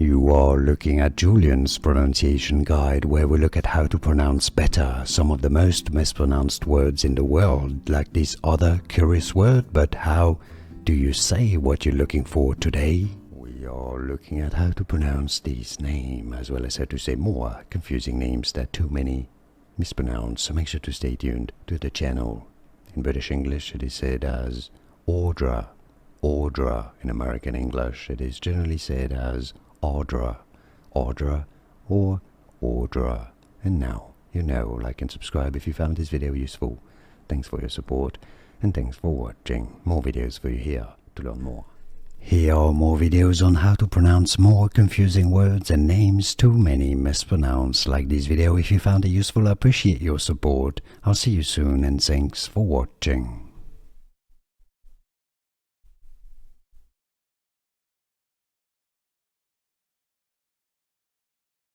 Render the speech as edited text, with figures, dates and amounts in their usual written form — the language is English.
You are looking at Julian's pronunciation guide, where we look at how to pronounce better some of the most mispronounced words in the world, like this other curious word. But how do you say what you're looking for today? We are looking at how to pronounce this name, as well as how to say more confusing names that too many mispronounce, so make sure to stay tuned to the channel. In British English it is said as Audra. Audra. In American English it is generally said as Audra, Audra, or Audra. And now you know. Like and subscribe if you found this video useful. Thanks for your support, and thanks for watching. More videos for you here to learn more. Here are more videos on how to pronounce more confusing words and names too many mispronounce. Like this video if you found it useful. I appreciate your support. I'll see you soon, and thanks for watching.